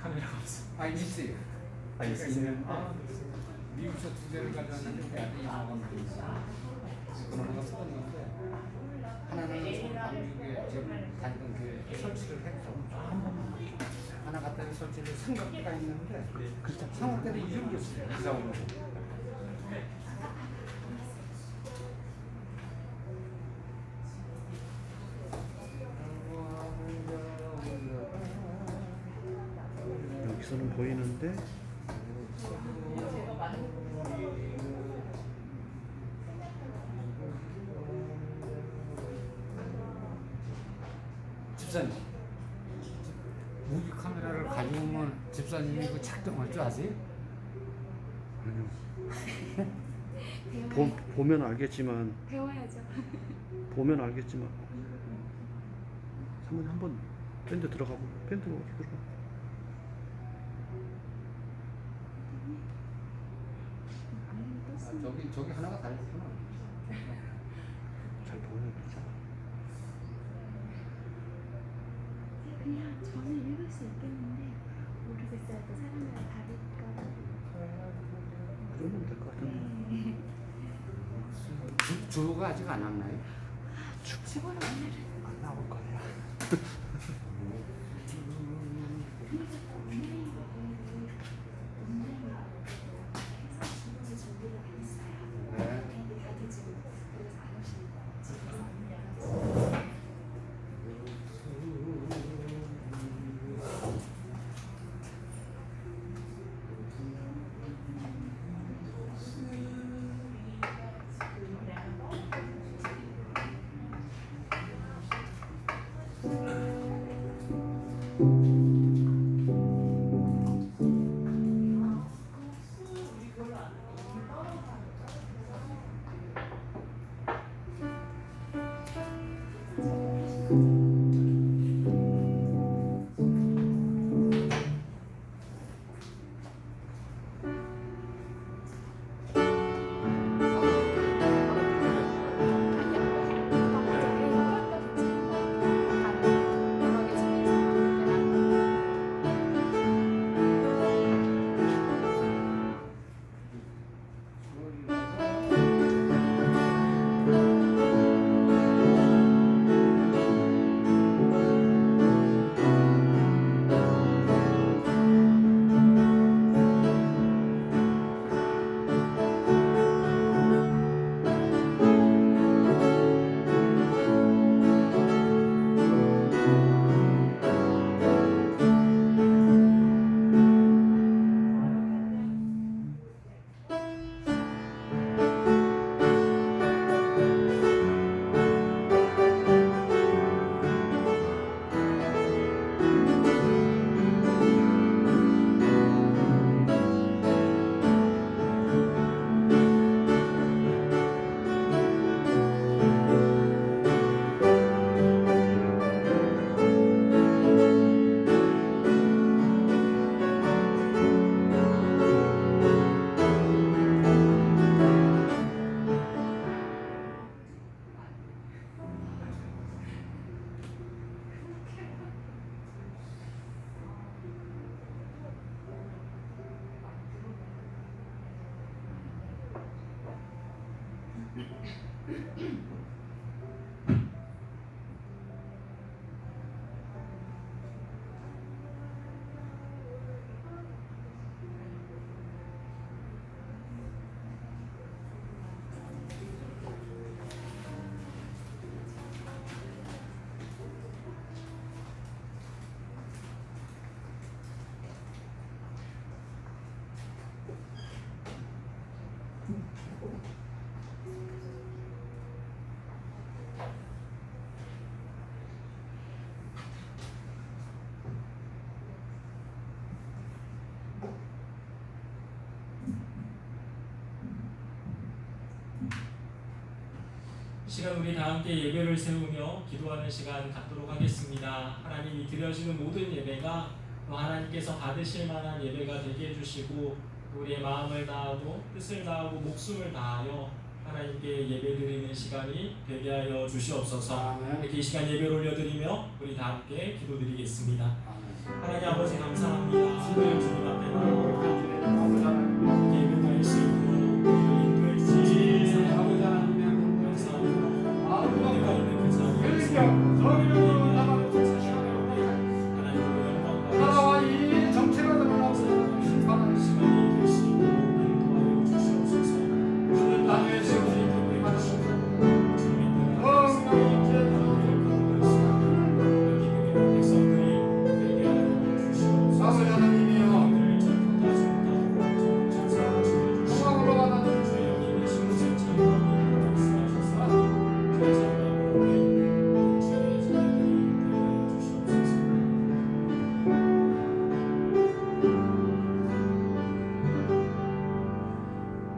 카메라가 없어. 아 있어요. 아 있으세요? 미국에서 두 대를 가져왔는데 우리 아들이 먹으면 그런 거 쓰던데 하나는 서울 방북에 지금 다니던 그 설치를 했죠. 하나 갖다 설치를 삼각대가 있는데 삼각대를 잃어버렸어요. 이사 오고. 여기서는 보이는데 집사님 무기 카메라를 가져오면 집사님이 그 작동할 줄 아세요? 아니요. 보면 알겠지만 배워야죠. 보면 알겠지만 사모님 한번 밴드 들어가고 밴드 들어가. 저기 하나가 달렸구나. 잘 보여주자. 그냥 저는 읽을 수 있겠는데 모르겠어요. 또 사람마다 다르니까. 그 정도면 될 것 같은데. 주호가 아직 안 왔나요? 죽어라 오늘은. 안 나올 거야. 시간 우리 다 함께 예배를 세우며 기도하는 시간 갖도록 하겠습니다. 하나님이 드려지는 모든 예배가 또 하나님께서 받으실 만한 예배가 되게 해주시고 우리의 마음을 다하고 뜻을 다하고 목숨을 다하여 하나님께 예배드리는 시간이 되게 하여 주시옵소서. 아멘. 이렇게 이 시간 예배를 올려드리며 우리 다 함께 기도드리겠습니다. 아멘. 하나님 아버지 감사합니다. 오늘 주님 앞에 나오고 아버지 하나님, 예배드릴 수 있도록 우리를 인도해 주시니 아버지 하나님, 감사합니다. 아버지 우리가 있는 그 자리에서 그러니까 저희를 하나님으로 영광 나라와 이 정체가 드러나고 심판하는 시간이 될 수 있도록 인도하여 주시옵소서. 주는 나의 세월이 우리 아버지 하나님이여, 소망으로 가는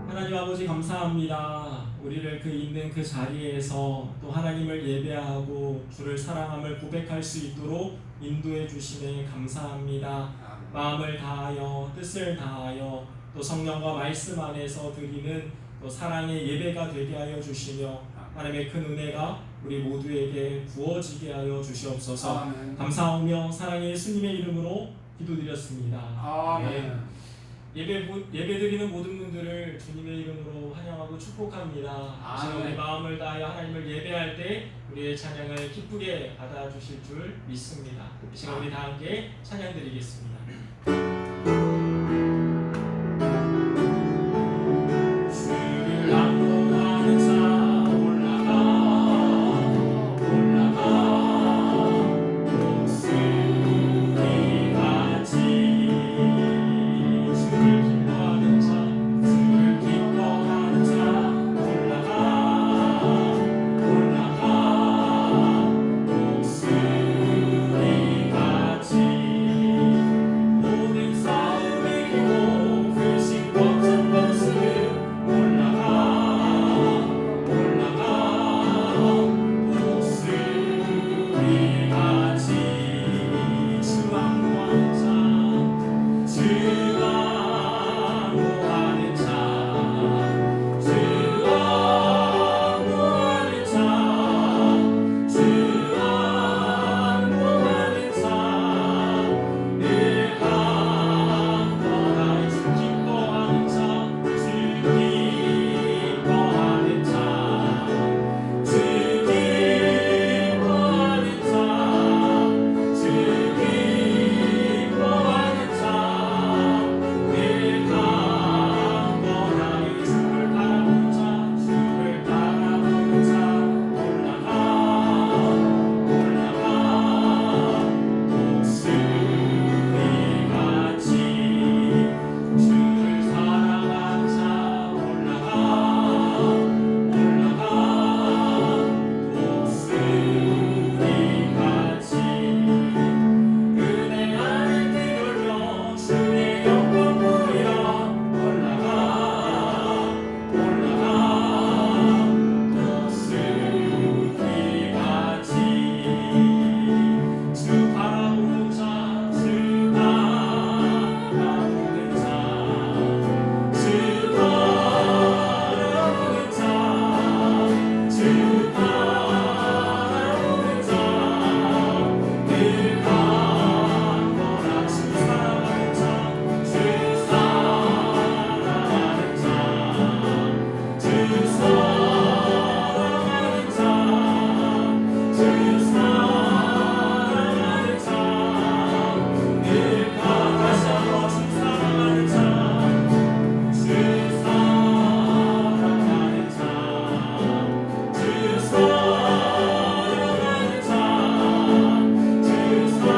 하나님 아버지 감사합니다. 우리를 그 있는 그 자리에서 또 하나님을 예배하고 주를 사랑함을 고백할 수 있도록 인도해 주시네 감사합니다. 마음을 다하여 뜻을 다하여 또 성령과 말씀 안에서 드리는 또 사랑의 예배가 되게 하여 주시며 하나님의 큰 은혜가 우리 모두에게 부어지게 하여 주시옵소서. 아멘. 감사하며 사랑의 예수님의 이름으로 기도드렸습니다. 아멘. 예배드리는 모든 분들을 주님의 이름으로 환영하고 축복합니다. 아멘. 우리 마음을 다하여 하나님을 예배할 때 우리의 찬양을 기쁘게 받아주실 줄 믿습니다. 이 시간 우리 다 함께 찬양드리겠습니다. 주를 낭독하는 자 올라가 목소리 같이 주를 기뻐하는 자 올라가 목소리 같이 모든 싸움 이기고 그 싱겁던 것을 올라가 목소리 같이 주 왕노하는 자 주 왕노하는 자 주 왕노하는 자 주 왕노하는 자 늘 강건하여 주 기뻐하는 자 주 기뻐하는 자 주 기뻐하는 자 주 기뻐하는 자늘 강건하여 주를 바라보는 자 주를 바라보는 자 올라가 목소리 같이 주를 사랑하는 자 올라가 목소리 같이 은혜 안에 들으며 주의 영광 보여 올라가 목소리 같이 주 바라보는 자 주 바라보는 자주 바라보는 자주 바라보는 자늘 강건한 주 사랑하는 자주 사랑하는 자주 사랑하는 자주 사랑하는 자늘 다시 한번 주 사랑하는 자주 사랑하는 자주 사랑하는 자주 사랑하는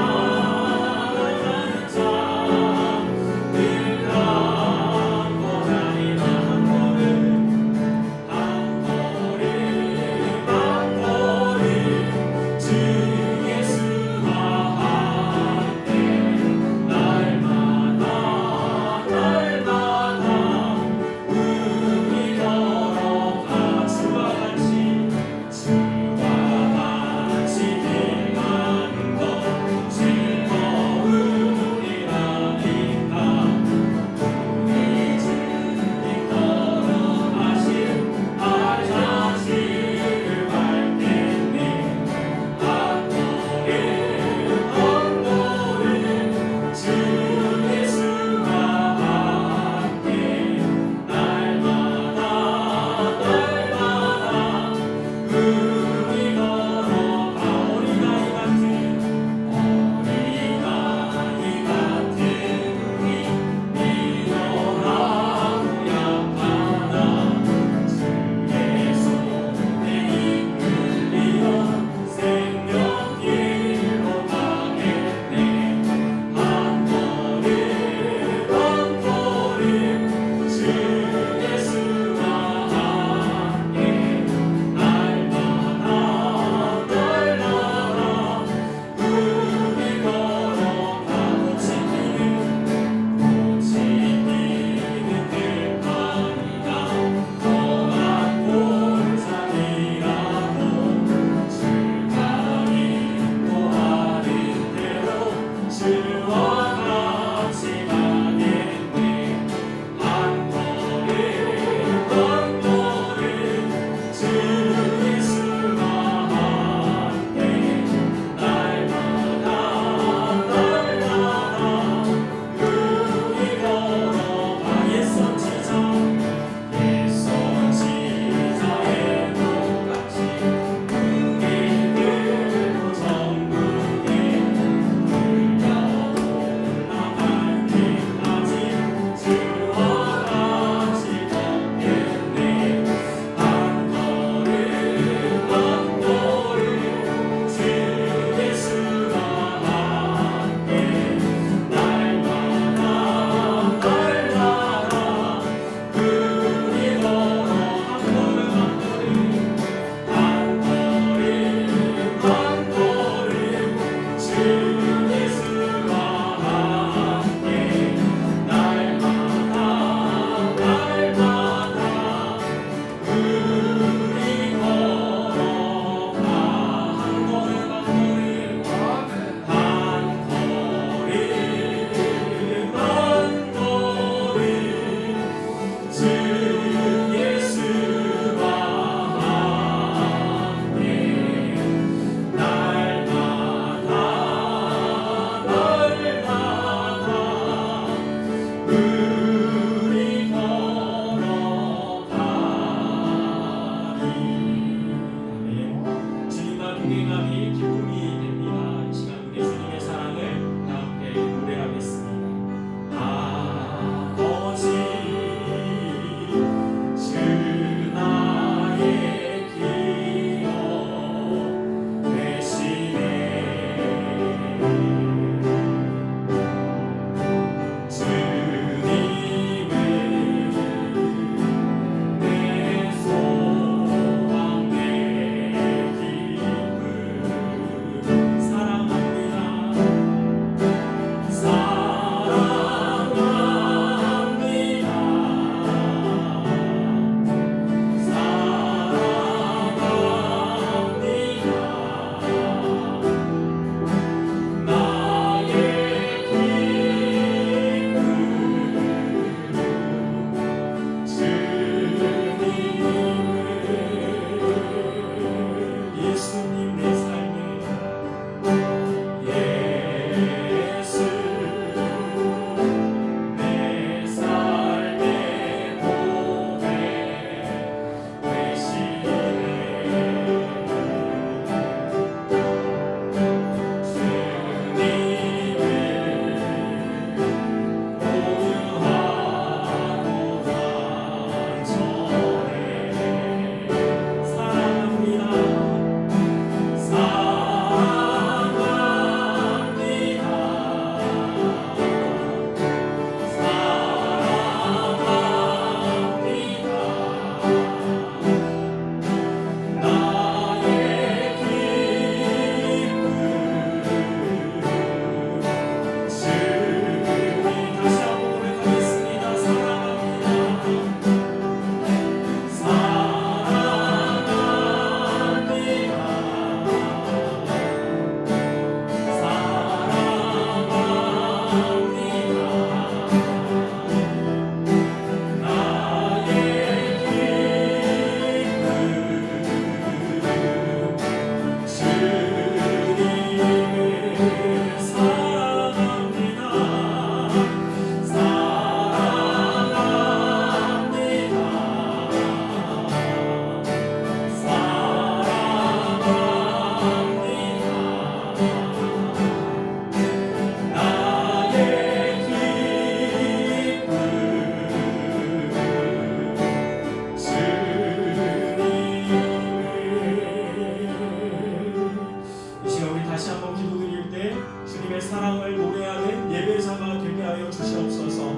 다시 한번 기도드릴 때 주님의 사랑을 노래하는 예배자가 되게 하여 주시옵소서.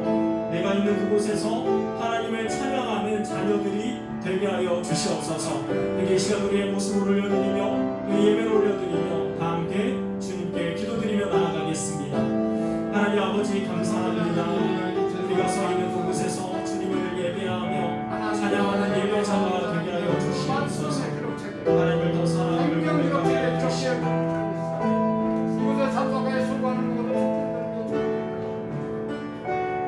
내가 있는 그곳에서 하나님을 찬양하는 자녀들이 되게 하여 주시옵소서. 그게 이 시간 우리의 모습을 올려드리며 그 예배를 올려드리며 다 함께 주님께 기도드리며 나아가겠습니다. 하나님 아버지 감사합니다. 우리가 서 있는 그곳에서 주님을 예배하며 찬양하는 예배자가 되게 하여 주시옵소서. 하나님을 더 사랑하며 고백하게 하여 주시옵소서. 이곳에 산소가에 수고하는 모든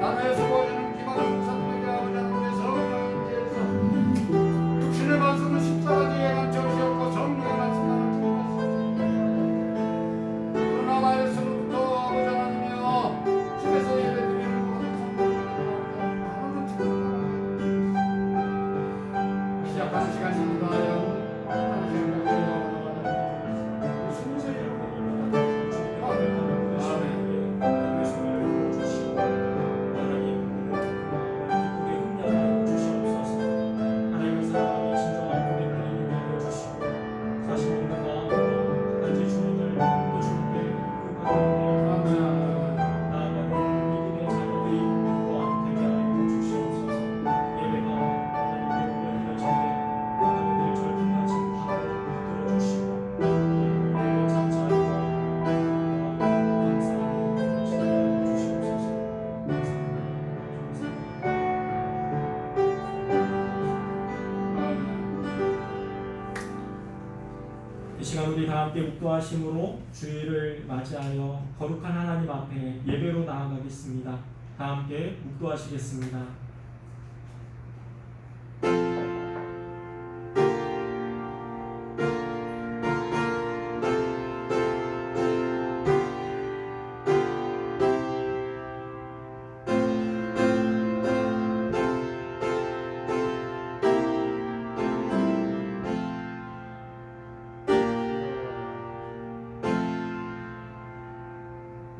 나라에 수고하는 기만한 목사님에게 아버지 하나님의 성령께서 육신의 말씀을 십자가 뒤에 감춰주셨고 성령의 말씀을 감춰주셨습니다. 그러나 말씀부터 아버지 하나님이여 집에서 예배드리는 모든 성도들을 하나님 축복합니다. 시작하는 시간입니다. 이 시간 우리 다 함께 묵도하심으로 주일을 맞이하여 거룩한 하나님 앞에 예배로 나아가겠습니다. 다 함께 묵도하시겠습니다.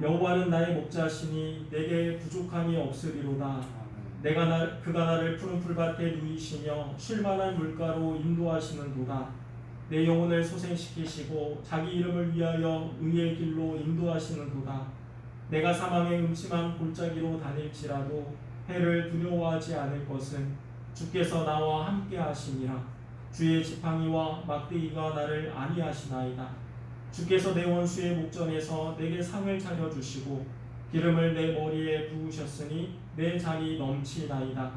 여호와는 나의 목자시니 내게 부족함이 없으리로다. 그가 나를 푸른 풀밭에 누이시며 쉴만한 물가로 인도하시는도다. 내 영혼을 소생시키시고 자기 이름을 위하여 의의 길로 인도하시는도다. 내가 사망의 음침한 골짜기로 다닐지라도 해를 두려워하지 않을 것은 주께서 나와 함께 하시니라. 주의 지팡이와 막대기가 나를 안위하시나이다. 주께서 내 원수의 목전에서 내게 상을 차려주시고 기름을 내 머리에 부으셨으니 내 잔이 넘치나이다.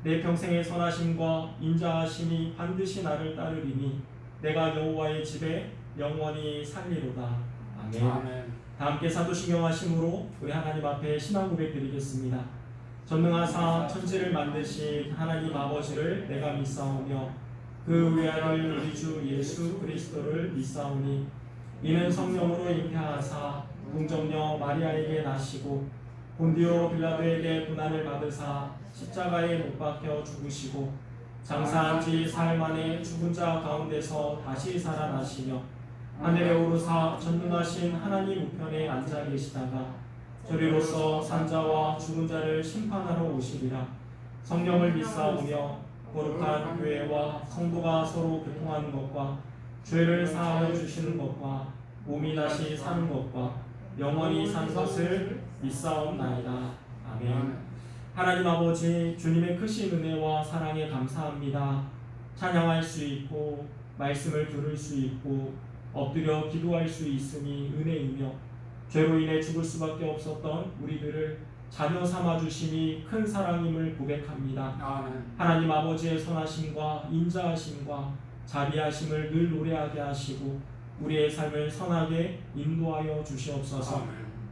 내 평생의 선하심과 인자하심이 반드시 나를 따르리니 내가 여호와의 집에 영원히 살리로다. 아멘. 다 함께 사도신경 하심으로 우리 하나님 앞에 신앙 고백 드리겠습니다. 전능하사 천지를 만드신 하나님 아버지를 내가 믿사오며 그 외아들 우리 주 예수 그리스도를 믿사오니 이는 성령으로 잉태하사 동정녀 마리아에게 나시고 본디오 빌라도에게 고난을 받으사 십자가에 못 박혀 죽으시고 장사한 지 사흘 만에 죽은 자 가운데서 다시 살아나시며 하늘에 오르사 전능하신 하나님 우편에 앉아 계시다가 저리로서 산자와 죽은 자를 심판하러 오시리라. 성령을 믿사오며 거룩한 교회와 성도가 서로 교통하는 것과 죄를 사하여 주시는 것과 몸이 다시 사는 것과 영원히 사는 것을 믿사옵나이다. 아멘. 하나님 아버지, 주님의 크신 은혜와 사랑에 감사합니다. 찬양할 수 있고 말씀을 들을 수 있고 엎드려 기도할 수 있으니 은혜이며 죄로 인해 죽을 수밖에 없었던 우리들을 자녀 삼아 주심이 큰 사랑임을 고백합니다. 아멘. 하나님 아버지의 선하심과 인자하심과 자비하심을 늘 노래하게 하시고 우리의 삶을 선하게 인도하여 주시옵소서. 아멘.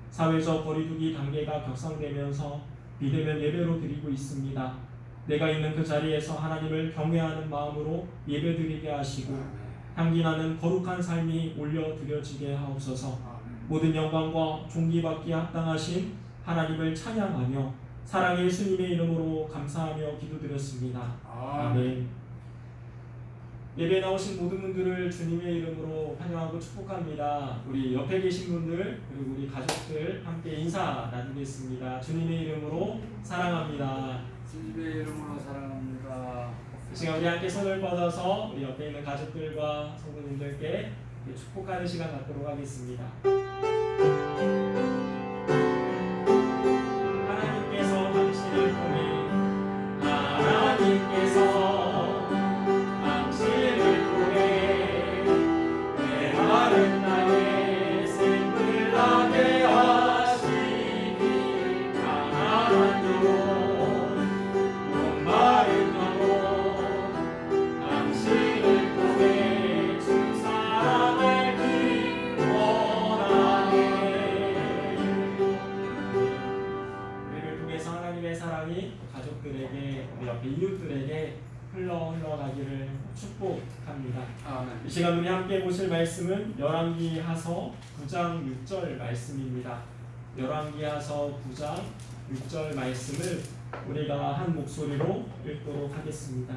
사회적 거리두기 단계가 격상되면서 비대면 예배로 드리고 있습니다. 내가 있는 그 자리에서 하나님을 경외하는 마음으로 예배드리게 하시고 향기나는 거룩한 삶이 올려드려지게 하옵소서. 모든 영광과 존귀받기에 합당하신 하나님을 찬양하며 사랑의 예수님의 이름으로 감사하며 기도드렸습니다. 아멘. 예배에 나오신 모든 분들을 주님의 이름으로 환영하고 축복합니다. 우리 옆에 계신 분들 그리고 우리 가족들 함께 인사 나누겠습니다. 주님의 이름으로 사랑합니다. 주님의 이름으로 사랑합니다. 이 시간 우리 함께 손을 뻗어서 우리 옆에 있는 가족들과 성도님들께 축복하는 시간 갖도록 하겠습니다. 하나님께서 당신을 통해 메마른 땅에 샘을 나게 하시니 가난한 영혼 목마른 영혼 당신을 통해 주 사랑을 기원하네. 우리를 통해서 하나님의 사랑이 가족들에게 우리 옆에 이웃들에게 흘러가기를 축복합니다. 아멘. 이 시간 우리 함께 보실 말씀은 열왕기하서 9장 6절 말씀입니다. 열왕기하서 9장 6절 말씀을 우리가 한 목소리로 읽도록 하겠습니다.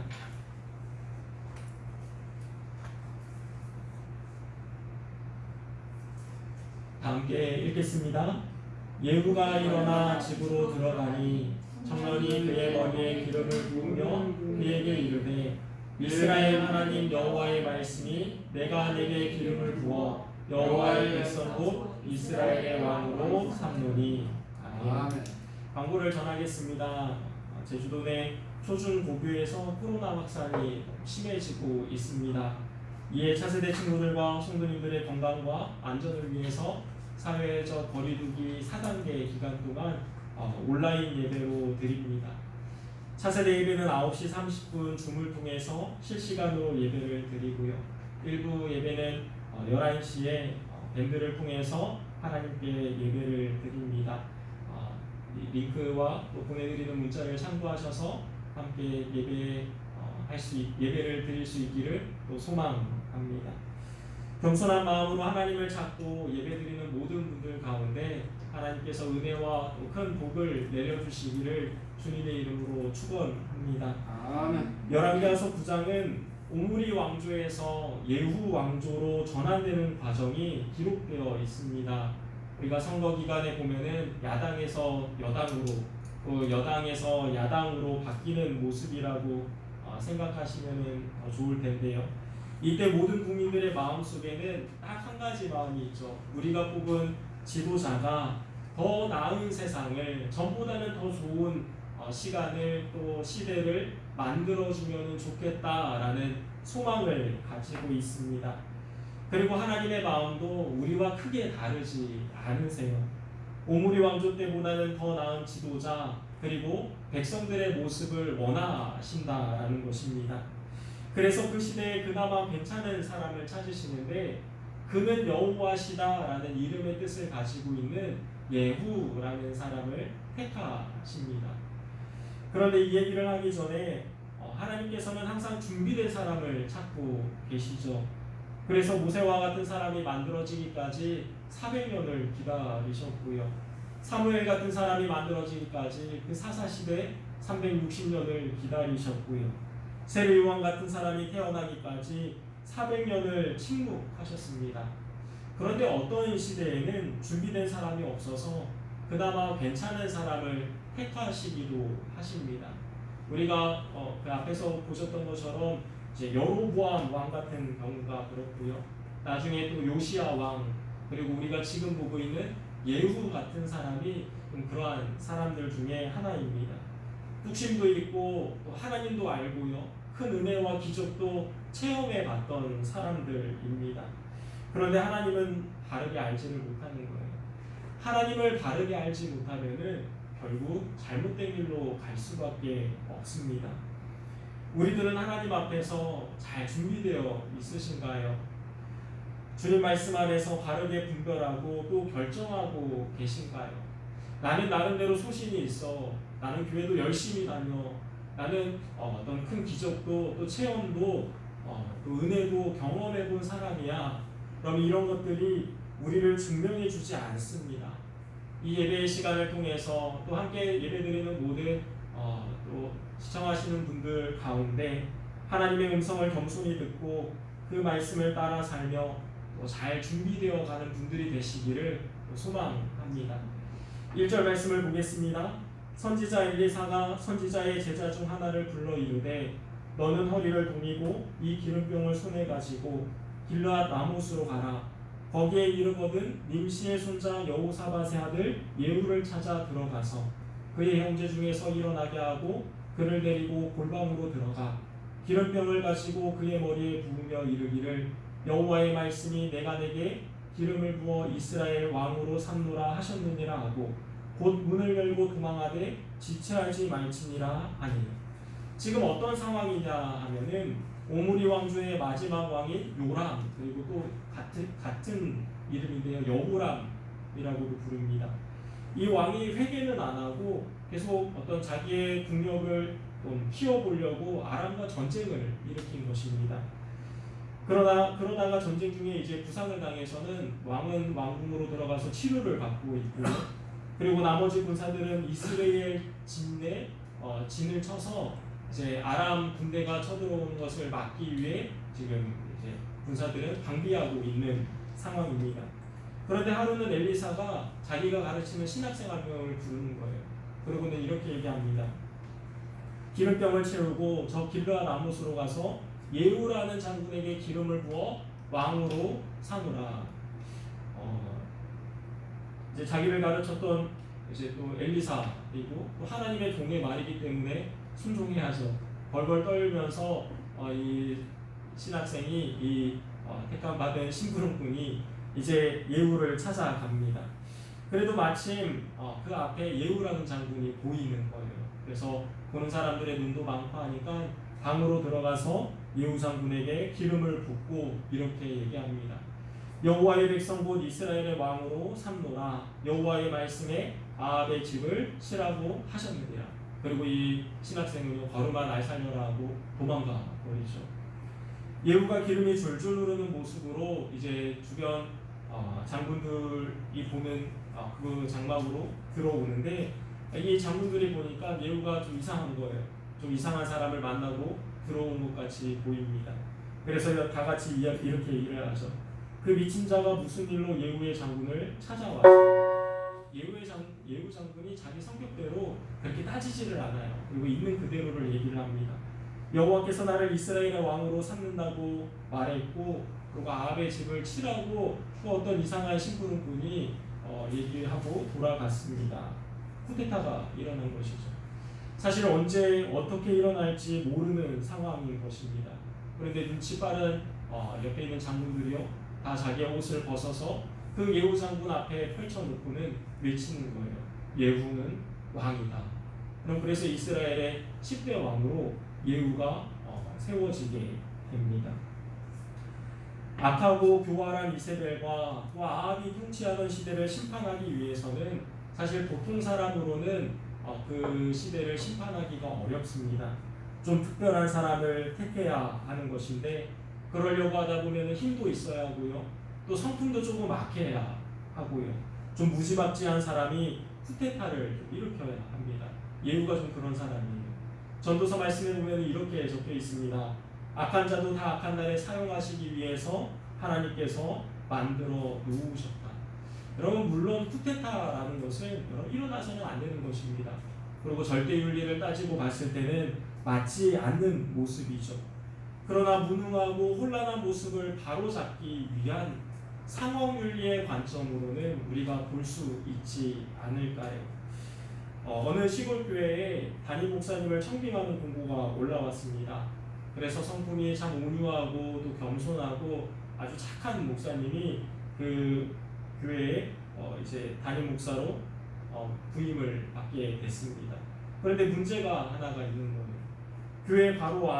다 함께 읽겠습니다. 예후가 일어나 집으로 들어가니 청년이 그의 머리에 기름을 부으며 그에게 이르되 이스라엘 하나님 여호와의 말씀이 내가 내게 기름을 부어 여호와의 백성 곧 이스라엘의 왕으로 삼노니. 아멘. 광고를 전하겠습니다. 제주도 내 초중고교에서 코로나 확산이 심해지고 있습니다. 이에 차세대 친구들과 성도님들의 건강과 안전을 위해서 사회적 거리두기 4단계 기간 동안 온라인 예배로 드립니다. 차세대 예배는 9시 30분 줌을 통해서 실시간으로 예배를 드리고요. 일부 예배는 11시에 밴드를 통해서 하나님께 예배를 드립니다. 링크와 또 보내드리는 문자를 참고하셔서 함께 예배를 드릴 수 있기를 또 소망합니다. 겸손한 마음으로 하나님을 찾고 예배드리는 모든 분들 가운데 하나님께서 은혜와 또 큰 복을 내려주시기를 주님의 이름으로 축원합니다. 아멘. 열왕기하서 9장은 오므리 왕조에서 예후 왕조로 전환되는 과정이 기록되어 있습니다. 우리가 선거 기간에 보면은 야당에서 여당으로 또 여당에서 야당으로 바뀌는 모습이라고 생각하시면은 좋을 텐데요. 이때 모든 국민들의 마음 속에는 딱 한 가지 마음이 있죠. 우리가 뽑은 지도자가 더 나은 세상을, 전보다는 더 좋은 시간을 또 시대를 만들어주면 좋겠다라는 소망을 가지고 있습니다. 그리고 하나님의 마음도 우리와 크게 다르지 않으세요. 오므리 왕조 때보다는 더 나은 지도자 그리고 백성들의 모습을 원하신다라는 것입니다. 그래서 그 시대에 그나마 괜찮은 사람을 찾으시는데 그는 여호와시다라는 이름의 뜻을 가지고 있는 예후라는 사람을 택하십니다. 그런데 이 얘기를 하기 전에 하나님께서는 항상 준비된 사람을 찾고 계시죠. 그래서 모세와 같은 사람이 만들어지기까지 400년을 기다리셨고요. 사무엘 같은 사람이 만들어지기까지 그 사사시대 360년을 기다리셨고요. 세례요한 같은 사람이 태어나기까지 400년을 침묵하셨습니다. 그런데 어떤 시대에는 준비된 사람이 없어서 그나마 괜찮은 사람을 택하시기도 하십니다. 우리가 그 앞에서 보셨던 것처럼 이제 여로보암 왕 같은 경우가 그렇고요. 나중에 또 요시야 왕, 그리고 우리가 지금 보고 있는 예후 같은 사람이 좀 그러한 사람들 중에 하나입니다. 뚝심도 있고 또 하나님도 알고요. 큰 은혜와 기적도 체험해 봤던 사람들입니다. 그런데 하나님은 바르게 알지를 못하는 거예요. 하나님을 바르게 알지 못하면은 결국 잘못된 길로 갈 수밖에 없습니다. 우리들은 하나님 앞에서 잘 준비되어 있으신가요? 주님 말씀 안에서 바르게 분별하고 또 결정하고 계신가요? 나는 나름대로 소신이 있어. 나는 교회도 열심히 다녀. 나는 어떤 큰 기적도 또 체험도 또 은혜도 경험해 본 사람이야. 그럼 이런 것들이 우리를 증명해 주지 않습니다. 이 예배의 시간을 통해서 또 함께 예배드리는 모든 또 시청하시는 분들 가운데 하나님의 음성을 겸손히 듣고 그 말씀을 따라 살며 또 잘 준비되어 가는 분들이 되시기를 소망합니다. 1절 말씀을 보겠습니다. 선지자 엘리사가 선지자의 제자 중 하나를 불러 이르되 너는 허리를 동이고 이 기름병을 손에 가지고 길르앗 라못으로 가라. 거기에 이르거든 nim시의 손자 여호사밧의 아들 예후를 찾아 들어가서 그의 형제 중에서 일어나게 하고 그를 데리고 골방으로 들어가 기름병을 가지고 그의 머리에 부으며 이르기를 여호와의 말씀이 내가 내게 기름을 부어 이스라엘 왕으로 삼노라 하셨느니라 하고 곧 문을 열고 도망하되 지체하지 말지니라 하니. 지금 어떤 상황이냐 하면은 오므리 왕조의 마지막 왕인 요람, 그리고 또 같은 이름인데요, 여호람이라고도 부릅니다. 이 왕이 회개는 안 하고 계속 어떤 자기의 국력을 좀 키워보려고 아람과 전쟁을 일으킨 것입니다. 그러다가 전쟁 중에 이제 부상을 당해서는 왕은 왕궁으로 들어가서 치료를 받고 있고요. 그리고 나머지 군사들은 이스라엘 진에 진을 쳐서 이제 아람 군대가 쳐들어오는 것을 막기 위해 지금 이제 군사들은 방비하고 있는 상황입니다. 그런데 하루는 엘리사가 자기가 가르치는 신학생 한 명을 부르는 거예요. 그러고는 이렇게 얘기합니다. 기름병을 채우고 저 길르앗 라못으로 가서 예후라는 장군에게 기름을 부어 왕으로 삼으라. 이제 자기를 가르쳤던 이제 또 엘리사이고 또 하나님의 종의 말이기 때문에 순종해야죠. 벌벌 떨면서 이 신학생이 이 택감 받은 심부름꾼이 이제 예후를 찾아갑니다. 그래도 마침 그 앞에 예후라는 장군이 보이는 거예요. 그래서 보는 사람들의 눈도 많고 하니까 방으로 들어가서 예후 장군에게 기름을 붓고 이렇게 얘기합니다. 여호와의 백성 곧 이스라엘의 왕으로 삼노라. 여호와의 말씀에 아합의 집을 치라고 하셨느니라. 그리고 이 신학생은 걸음아 날 살려라 하고 도망가 버리죠. 예후가 기름이 줄줄 흐르는 모습으로 이제 주변 장군들이 보는 그 장막으로 들어오는데 이 장군들이 보니까 예후가 좀 이상한 거예요. 좀 이상한 사람을 만나고 들어온 것 같이 보입니다. 그래서 다 같이 이렇게 얘기를 하죠. 그 미친 자가 무슨 일로 예후의 장군을 찾아왔어? 예후 장군이 자기 성격대로 그렇게 따지지를 않아요. 그리고 있는 그대로를 얘기를 합니다. 여호와께서 나를 이스라엘의 왕으로 삼는다고 말했고, 그리고 아합의 집을 치라고 또 어떤 이상한 심부름꾼이 얘기하고 돌아갔습니다. 쿠데타가 일어난 것이죠. 사실 언제 어떻게 일어날지 모르는 상황인 것입니다. 그런데 눈치 빠른 옆에 있는 장군들이요, 다 자기의 옷을 벗어서 그 예후 장군 앞에 펼쳐놓고는 외치는 거예요. 예후는 왕이다. 그럼 그래서 이스라엘의 10대 왕으로 예후가 세워지게 됩니다. 악하고 교활한 이세벨과 또 아합이 통치하던 시대를 심판하기 위해서는 사실 보통 사람으로는 그 시대를 심판하기가 어렵습니다. 좀 특별한 사람을 택해야 하는 것인데 그러려고 하다 보면 힘도 있어야 하고요. 또 성품도 조금 악해야 하고요. 좀 무지막지한 사람이 쿠데타를 좀 일으켜야 합니다. 예후가 좀 그런 사람이에요. 전도서 말씀에 보면 이렇게 적혀 있습니다. 악한 자도 다 악한 날에 사용하시기 위해서 하나님께서 만들어 놓으셨다. 여러분, 물론 쿠데타라는 것은 일어나서는 안 되는 것입니다. 그리고 절대윤리를 따지고 봤을 때는 맞지 않는 모습이죠. 그러나 무능하고 혼란한 모습을 바로잡기 위한 상업윤리의 관점으로는 우리가 볼 수 있지 않을까요? 어느 시골 교회에 담임 목사님을 청빙하는 공고가 올라왔습니다. 그래서 성품이 참 온유하고 또 겸손하고 아주 착한 목사님이 그 교회에 이제 담임 목사로 부임을 받게 됐습니다. 그런데 문제가 하나가 있는 거예요. 교회 바로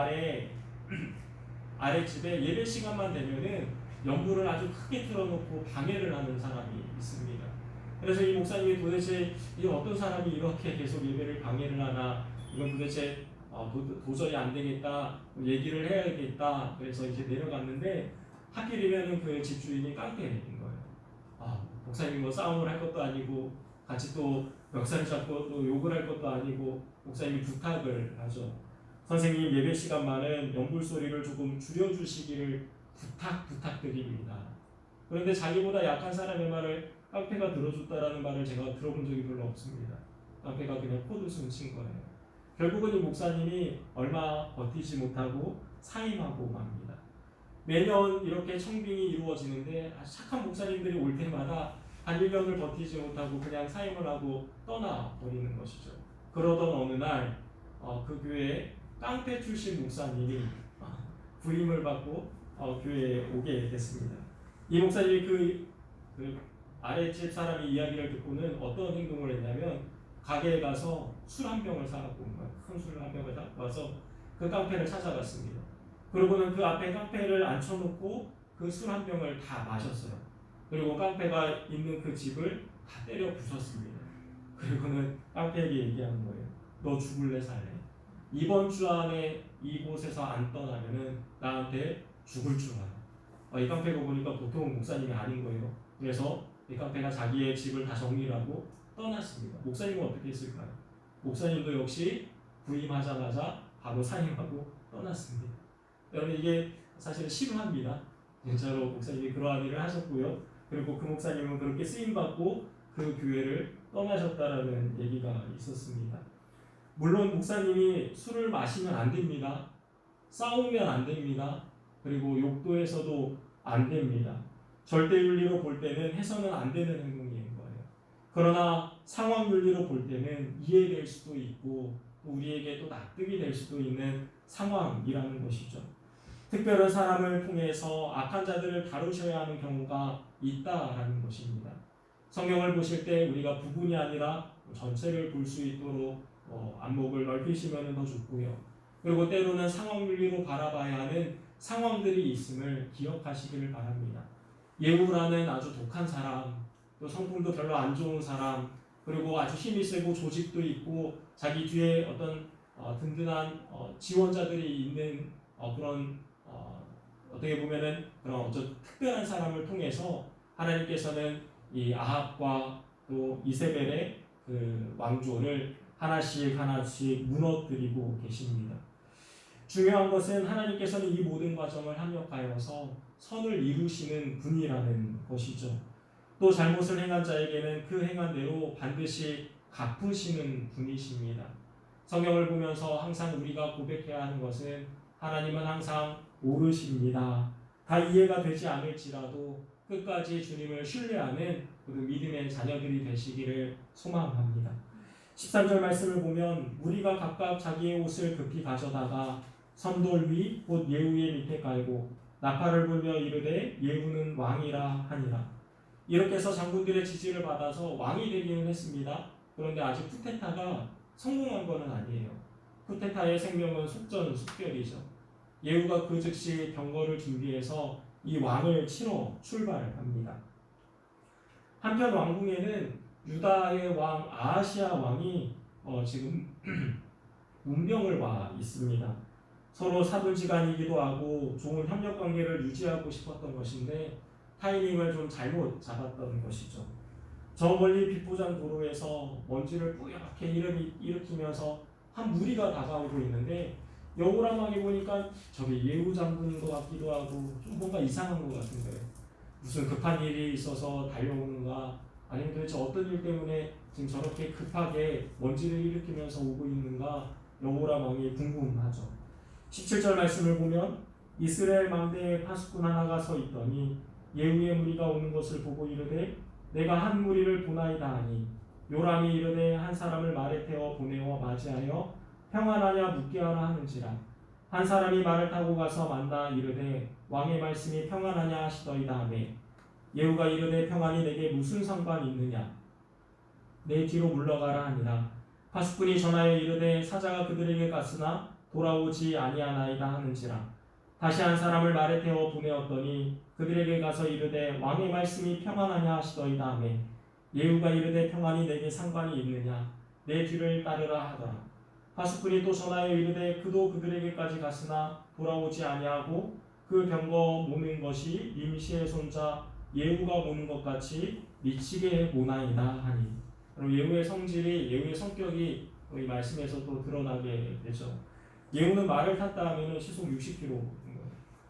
아래집에 예배 시간만 되면은 연불을 아주 크게 틀어놓고 방해를 하는 사람이 있습니다. 그래서 이 목사님이 도대체 이 어떤 사람이 이렇게 계속 예배를 방해를 하나, 이건 도대체 도저히 안 되겠다, 얘기를 해야겠다. 그래서 이제 내려갔는데 하필이면 그 집주인이 깡패인 거예요. 목사님 뭐 싸움을 할 것도 아니고 같이 또 멱살 잡고 또 욕을 할 것도 아니고 목사님이 부탁을 하죠. 선생님, 예배 시간만은 연불 소리를 조금 줄여주시기를 부탁드립니다. 그런데 자기보다 약한 사람의 말을 깡패가 들어줬다라는 말을 제가 들어본 적이 별로 없습니다. 깡패가 그냥 코웃음 친 거예요. 결국은 이 목사님이 얼마 버티지 못하고 사임하고 맙니다. 매년 이렇게 청빙이 이루어지는데 아주 착한 목사님들이 올 때마다 한 1년을 버티지 못하고 그냥 사임을 하고 떠나버리는 것이죠. 그러던 어느 날 그 교회에 깡패 출신 목사님이 부임을 받고 교회에 오게 됐습니다. 이 목사님이 그 아랫집 사람의 이야기를 듣고는 어떤 행동을 했냐면 가게에 가서 술 한 병을 사갖고 온 거예요. 큰 술을 한 병을 사갖고 와서 그 깡패를 찾아갔습니다. 그러고는 그 앞에 깡패를 앉혀놓고 그 술 한 병을 다 마셨어요. 그리고 깡패가 있는 그 집을 다 때려 부쉈습니다. 그리고는 깡패에게 얘기하는 거예요. 너 죽을래 살래? 이번 주 안에 이곳에서 안 떠나면은 나한테 죽을 줄 알아. 이 깡패가 보니까 보통 목사님이 아닌 거예요. 그래서 이 깡패가 자기의 집을 다 정리를 하고 떠났습니다. 목사님은 어떻게 했을까요? 목사님도 역시 부임하자마자 바로 사임하고 떠났습니다. 여러분 이게 사실은 심합니다. 진짜로 목사님이 그러한 일을 하셨고요. 그리고 그 목사님은 그렇게 쓰임받고 그 교회를 떠나셨다라는 얘기가 있었습니다. 물론 목사님이 술을 마시면 안 됩니다. 싸우면 안 됩니다. 그리고 욕도에서도 안 됩니다. 절대윤리로 볼 때는 해서는 안 되는 행동인 거예요. 그러나 상황윤리로 볼 때는 이해될 수도 있고 또 우리에게 또 납득이 될 수도 있는 상황이라는 것이죠. 특별한 사람을 통해서 악한 자들을 다루셔야 하는 경우가 있다라는 것입니다. 성경을 보실 때 우리가 부분이 아니라 전체를 볼 수 있도록 안목을 넓히시면 더 좋고요. 그리고 때로는 상황윤리로 바라봐야 하는 상황들이 있음을 기억하시기를 바랍니다. 예후라는 아주 독한 사람, 또 성품도 별로 안 좋은 사람, 그리고 아주 힘이 세고 조직도 있고 자기 뒤에 어떤 든든한 지원자들이 있는 그런 어떻게 보면은 그런 어떤 특별한 사람을 통해서 하나님께서는 이 아합과 또 이세벨의 그 왕조를 하나씩 무너뜨리고 계십니다. 중요한 것은 하나님께서는 이 모든 과정을 합력하여서 선을 이루시는 분이라는 것이죠. 또 잘못을 행한 자에게는 그 행한 대로 반드시 갚으시는 분이십니다. 성경을 보면서 항상 우리가 고백해야 하는 것은 하나님은 항상 옳으십니다. 다 이해가 되지 않을지라도 끝까지 주님을 신뢰하는 그 믿음의 자녀들이 되시기를 소망합니다. 13절 말씀을 보면 무리가 각각 자기의 옷을 급히 가져다가 선돌 위 곧 예후의 밑에 깔고 나팔을 불며 이르되 예후는 왕이라 하니라. 이렇게 해서 장군들의 지지를 받아서 왕이 되기는 했습니다. 그런데 아직 쿠데타가 성공한 것은 아니에요. 쿠데타의 생명은 속전속결이죠. 예후가 그 즉시 병거를 준비해서 이 왕을 치러 출발합니다. 한편 왕궁에는 유다의 왕 아하시아 왕이 지금 문병을 와 있습니다. 서로 사돈지간이기도 하고 좋은 협력 관계를 유지하고 싶었던 것인데 타이밍을 좀 잘못 잡았던 것이죠. 저 멀리 빛보장 도로에서 먼지를 뿌옇게 일으키면서 한 무리가 다가오고 있는데 여호람 왕이 보니까 저게 예후 장군인 것 같기도 하고 좀 뭔가 이상한 것 같은데 무슨 급한 일이 있어서 달려오는가 아니면 도대체 어떤 일 때문에 지금 저렇게 급하게 먼지를 일으키면서 오고 있는가 여호람 왕이 궁금하죠. 17절 말씀을 보면 이스라엘 망대에 파수꾼 하나가 서 있더니 예후의 무리가 오는 것을 보고 이르되 내가 한 무리를 보나이다 하니 요람이 이르되 한 사람을 말에 태워 보내어 맞이하여 평안하냐 묻게 하라 하는지라. 한 사람이 말을 타고 가서 만나 이르되 왕의 말씀이 평안하냐 하시더이다 하매 예후가 이르되 평안이 내게 무슨 상관이 있느냐 내 뒤로 물러가라 하니라. 파수꾼이 전하여 이르되 사자가 그들에게 갔으나 돌아오지 아니하나이다 하는지라. 다시 한 사람을 말에 태워 보내었더니 그들에게 가서 이르되 왕의 말씀이 평안하냐 하시더이다 하매 예후가 이르되 평안이 내게 상관이 있느냐 내 뒤를 따르라 하더라. 파수꾼이 또 전하여 이르되 그도 그들에게까지 갔으나 돌아오지 아니하고 그 병거 모는 것이 임시의 손자 예후가 모는 것 같이 미치게 모나이다 하니. 그럼 예후의 성질이 예후의 성격이 이 말씀에서 또 드러나게 되죠. 예후는 말을 탔다 하면은 시속 60km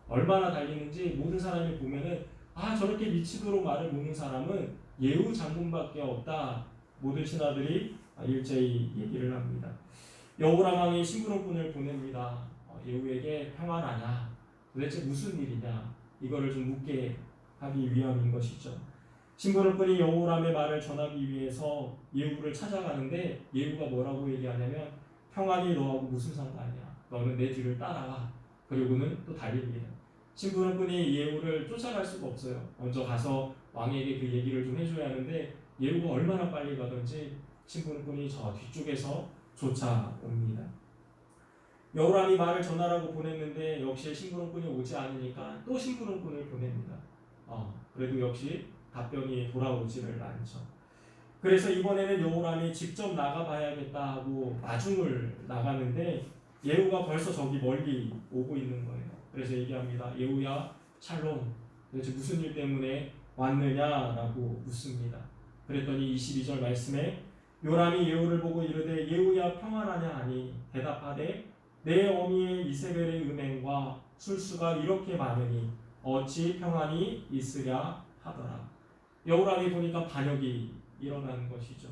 얼마나 달리는지 모든 사람이 보면은 저렇게 미치도록 말을 모는 사람은 예후 장군밖에 없다. 모든 신하들이 일제히 얘기를 합니다. 여호람 왕이 심부름꾼을 보냅니다. 예후에게 평안하냐 도대체 무슨 일이냐 이거를 좀 묻게 하기 위함인 것이죠. 심부름꾼이 여호람의 말을 전하기 위해서 예후를 찾아가는데 예후가 뭐라고 얘기하냐면 평안이 너하고 무슨 상관이야. 너는 내 뒤를 따라와. 그리고는 또 달립니다. 심부름꾼이 예후를 쫓아갈 수가 없어요. 먼저 가서 왕에게 그 얘기를 좀 해줘야 하는데 예후가 얼마나 빨리 가든지 심부름꾼이 저 뒤쪽에서 쫓아옵니다. 여호람이 말을 전하라고 보냈는데 역시 심부름꾼이 오지 않으니까 또 심부름꾼을 보냅니다. 그래도 역시 답변이 돌아오지를 않죠. 그래서 이번에는 여호람이 직접 나가봐야겠다 하고 마중을 나가는데 예후가 벌써 저기 멀리 오고 있는 거예요. 그래서 얘기합니다. 예후야 샬롬, 도대체 무슨 일 때문에 왔느냐라고 묻습니다. 그랬더니 22절 말씀에 요람이 예후를 보고 이르되 예후야 평안하냐 하니 대답하되 내 어미의 이세벨의 음행과 술수가 이렇게 많으니 어찌 평안이 있으랴 하더라. 여호람이 보니까 반역이 일어난 것이죠.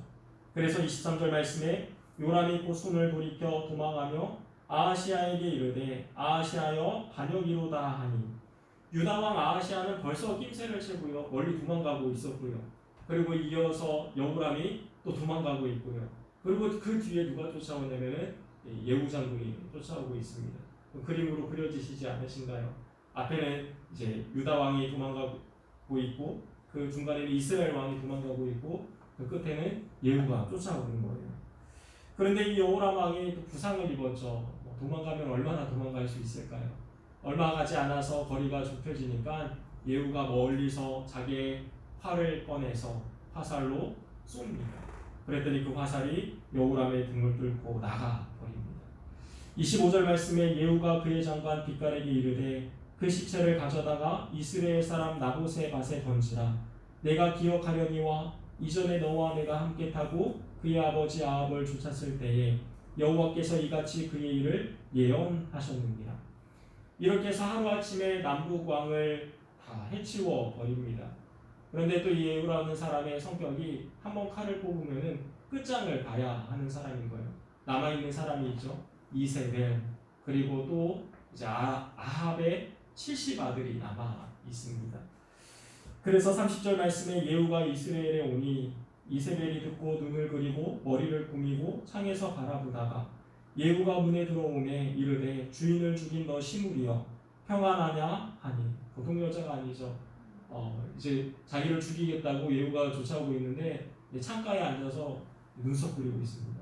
그래서 23절 말씀에 요람이 곧 손을 돌이켜 도망하며 아하시아에게 이르되 아하시아여 반역이로다 하니 유다왕 아하시아는 벌써 낌새를 채고요 멀리 도망가고 있었고요. 그리고 이어서 여호람이 또 도망가고 있고요. 그리고 그 뒤에 누가 쫓아오냐면은 예후 장군이 쫓아오고 있습니다. 그림으로 그려지시지 않으신가요? 앞에는 이제 유다 왕이 도망가고 있고 그 중간에는 이스라엘 왕이 도망가고 있고 그 끝에는 예후가 쫓아오는 거예요. 그런데 이 여호람 왕이 또 부상을 입었죠. 도망가면 얼마나 도망갈 수 있을까요? 얼마 가지 않아서 거리가 좁혀지니까 예후가 멀리서 자기의 활을 꺼내서 화살로 쏩니다. 그랬더니 그 화살이 여호람의 등을 뚫고 나가버립니다. 25절 말씀에 예후가 그의 장관 빗갈에게 이르되 그 시체를 가져다가 이스라엘 사람 나봇의 밭에 던지라. 내가 기억하려니와 이전에 너와 내가 함께 타고 그의 아버지 아합을 쫓았을 때에 여호와께서 이같이 그의 일을 예언하셨느니라. 이렇게 해서 하루아침에 남북 왕을 다 해치워 버립니다. 그런데 또 이 예후라는 사람의 성격이 한번 칼을 뽑으면은 끝장을 봐야 하는 사람인 거예요. 남아있는 사람이 있죠. 이세벨, 그리고 또 이제 아합의 70아들이 남아 있습니다. 그래서 30절 말씀에 예후가 이스라엘에 오니 이세벨이 듣고 눈을 그리고 머리를 꾸미고 창에서 바라보다가 예후가 문에 들어오매 이르되 주인을 죽인 너 시므리여 평안하냐 하니 보통 여자가 아니죠. 이제 자기를 죽이겠다고 예후가 쫓아오고 있는데 창가에 앉아서 눈썹 그리고 있습니다.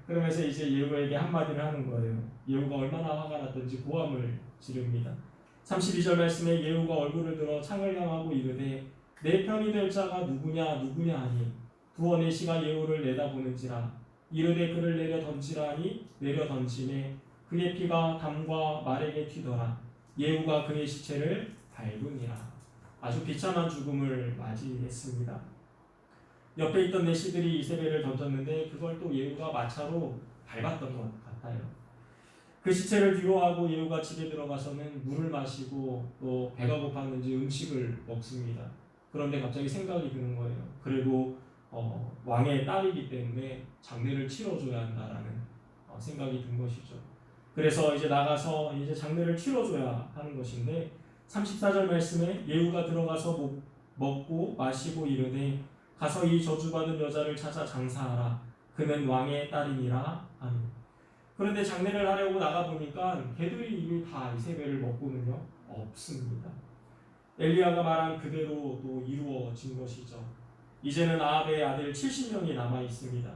그러면서 이제 예후에게 한마디를 하는 거예요. 예후가 얼마나 화가 났던지 고함을 지릅니다. 32절 말씀에 예후가 얼굴을 들어 창을 향하고 이르되 내 편이 될 자가 누구냐 하니 두 어내시가 예후를 내다보는지라 이르되 그를 내려 던지라 하니 내려 던지매 그의 피가 담과 말에게 튀더라. 예후가 그의 시체를 밟으니라. 아주 비참한 죽음을 맞이했습니다. 옆에 있던 내시들이 이세벨을 던졌는데 그걸 또 예후가 마차로 밟았던 것 같아요. 그 시체를 뒤로하고 예후가 집에 들어가서는 물을 마시고 또 배가 고팠는지 음식을 먹습니다. 그런데 갑자기 생각이 드는 거예요. 그래도 왕의 딸이기 때문에 장례를 치러줘야 한다라는 생각이 든 것이죠. 그래서 이제 나가서 이제 장례를 치러줘야 하는 것인데 34절 말씀에 예후가 들어가서 먹고 마시고 이르되 가서 이 저주받은 여자를 찾아 장사하라. 그는 왕의 딸이니라 하니. 그런데 장례를 하려고 나가보니까 걔들이 이미 다 이세벨을 먹고는요 없습니다. 엘리야가 말한 그대로 또 이루어진 것이죠. 이제는 아합의 아들 70명이 남아 있습니다.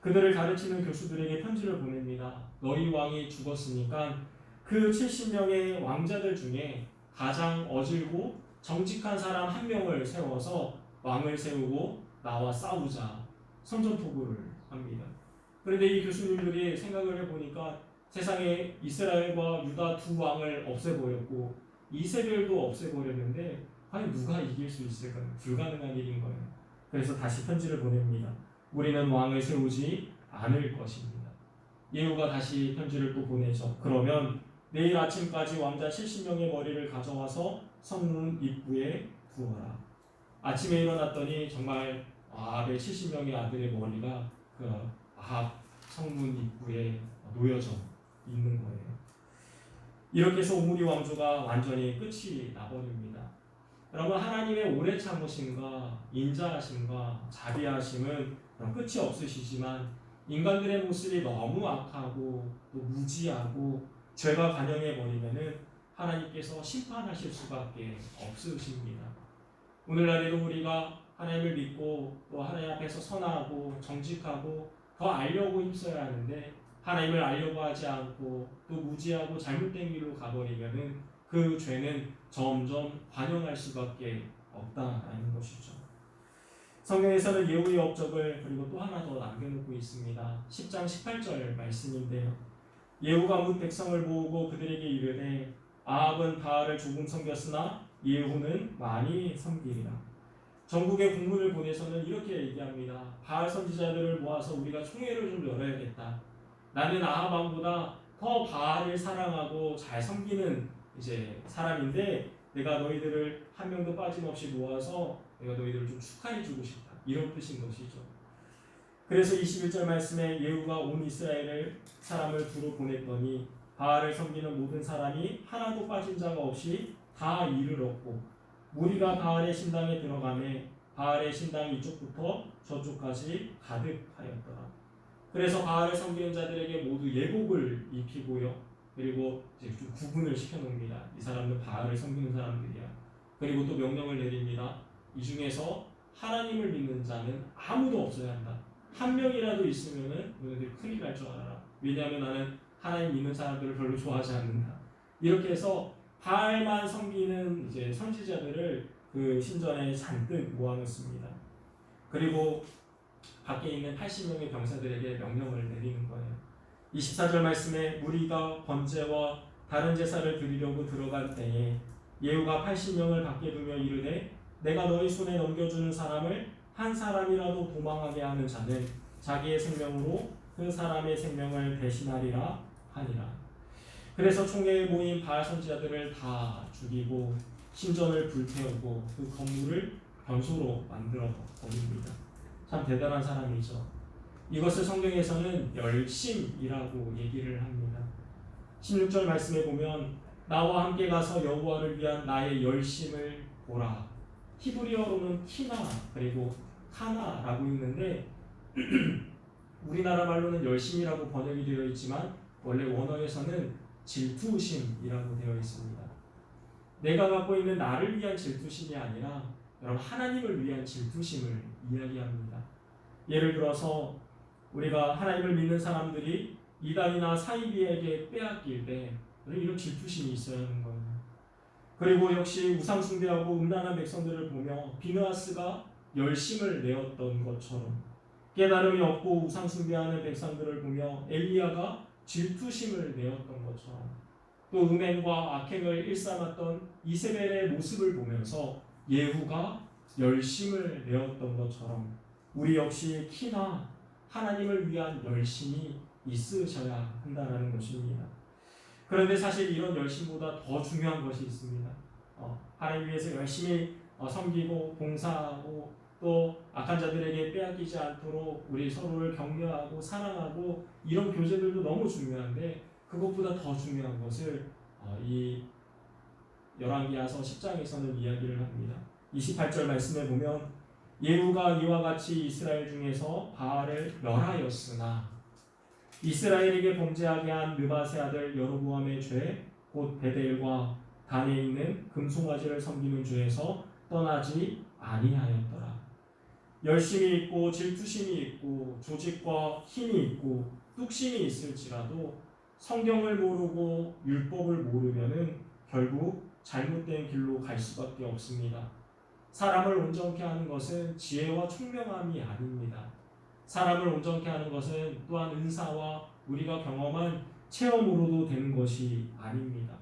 그들을 가르치는 교수들에게 편지를 보냅니다. 너희 왕이 죽었으니까 그 70명의 왕자들 중에 가장 어질고 정직한 사람 한 명을 세워서 왕을 세우고 나와 싸우자 선전포고를 합니다. 그런데 이 교수님들이 생각을 해보니까 세상에 이스라엘과 유다 두 왕을 없애버렸고 이세벨도 없애버렸는데 과연 누가 이길 수 있을까요? 불가능한 일인 거예요. 그래서 다시 편지를 보냅니다. 우리는 왕을 세우지 않을 것입니다. 예후가 다시 편지를 또 보내죠. 그러면 내일 아침까지 왕자 70명의 머리를 가져와서 성문 입구에 두어라. 아침에 일어났더니 정말 아합의 70명의 아들의 머리가 그 아합 성문 입구에 놓여져 있는 거예요. 이렇게 해서 오므리 왕조가 완전히 끝이 나버립니다. 여러분, 하나님의 오래 참으심과 인자하심과 자비하심은 끝이 없으시지만 인간들의 모습이 너무 악하고 또 무지하고 죄가 관영해 버리면은 하나님께서 심판하실 수밖에 없으십니다. 오늘날에도 우리가 하나님을 믿고 또 하나님 앞에서 선하고 정직하고 더 알려고 힘써야 하는데 하나님을 알려고 하지 않고 또 무지하고 잘못된 길로 가버리면은 그 죄는 점점 관영할 수밖에 없다라는 것이죠. 성경에서는 예후의 업적을 그리고 또 하나 더 남겨놓고 있습니다. 10장 18절 말씀인데요. 예후가 문 백성을 모으고 그들에게 이르되 아합은 바알을 조금 섬겼으나 예후는 많이 섬기리라. 전국의 공문을 보내서는 이렇게 얘기합니다. 바알 선지자들을 모아서 우리가 총회를 좀 열어야겠다. 나는 아합 왕보다 더 바알을 사랑하고 잘 섬기는 이제 사람인데 내가 너희들을 한 명도 빠짐없이 모아서 내가 너희들을 좀 축하해주고 싶다. 이런 뜻인 것이죠. 그래서 21절 말씀에 예후가 온 이스라엘을 사람을 두루 보냈더니 바알을 섬기는 모든 사람이 하나도 빠진 자가 없이 다 이르렀고 무리가 바알의 신당에 들어가매 바알의 신당 이쪽부터 저쪽까지 가득하였더라. 그래서 바알을 섬기는 자들에게 모두 예복을 입히고요. 그리고 이제 좀 구분을 시켜놓습니다. 이 사람은 바알을 섬기는 사람들이야. 그리고 또 명령을 내립니다. 이 중에서 하나님을 믿는 자는 아무도 없어야 한다. 한 명이라도 있으면은 너희들 큰일 날 줄 알아라. 왜냐하면 나는 하나님 믿는 사람들을 별로 좋아하지 않는다. 이렇게 해서 바알만 섬기는 이제 선지자들을 그 신전에 잔뜩 모아놓습니다. 그리고 밖에 있는 80명의 병사들에게 명령을 내리는 거예요. 24절 말씀에 무리가 번제와 다른 제사를 드리려고 들어간 때에 예후가 80명을 밖에 두며 이르되 내가 너희 손에 넘겨주는 사람을 한 사람이라도 도망하게 하는 자는 자기의 생명으로 그 사람의 생명을 대신하리라 하니라. 그래서 총회에 모인 바알 선지자들을 다 죽이고 신전을 불태우고 그 건물을 변소로 만들어 버립니다. 참 대단한 사람이죠. 이것을 성경에서는 열심이라고 얘기를 합니다. 16절 말씀에 보면 나와 함께 가서 여호와를 위한 나의 열심을 보라. 히브리어로는 티나 그리고 카나라고 있는데 우리나라 말로는 열심이라고 번역이 되어 있지만 원래 원어에서는 질투심이라고 되어 있습니다. 내가 갖고 있는 나를 위한 질투심이 아니라 여러분 하나님을 위한 질투심을 이야기합니다. 예를 들어서 우리가 하나님을 믿는 사람들이 이단이나 사이비에게 빼앗길 때 이런 질투심이 있어야 하는 거예요. 그리고 역시 우상 숭배하고 음란한 백성들을 보며 비느하스가 열심을 내었던 것처럼 깨달음이 없고 우상 숭배하는 백성들을 보며 엘리야가 질투심을 내었던 것처럼 또 음행과 악행을 일삼았던 이세벨의 모습을 보면서 예후가 열심을 내었던 것처럼 우리 역시 키나 하나님을 위한 열심이 있으셔야 한다는 것입니다. 그런데 사실 이런 열심보다 더 중요한 것이 있습니다. 하나님 위해서 열심히 섬기고 봉사하고 또 악한 자들에게 빼앗기지 않도록 우리 서로를 격려하고 사랑하고 이런 교제들도 너무 중요한데 그것보다 더 중요한 것을 이 열왕기하서 10장에서는 이야기를 합니다. 28절 말씀에 보면 예후가 이와 같이 이스라엘 중에서 바알을 멸하였으나 이스라엘에게 범죄하게 한 느바세 아들 여로보암의 죄 곧 베델과 단에 있는 금송아지를 섬기는 죄에서 떠나지 아니하였더라. 열심이 있고 질투심이 있고 조직과 힘이 있고 뚝심이 있을지라도 성경을 모르고 율법을 모르면은 결국 잘못된 길로 갈 수밖에 없습니다. 사람을 온전케 하는 것은 지혜와 총명함이 아닙니다. 사람을 온전케 하는 것은 또한 은사와 우리가 경험한 체험으로도 되는 것이 아닙니다.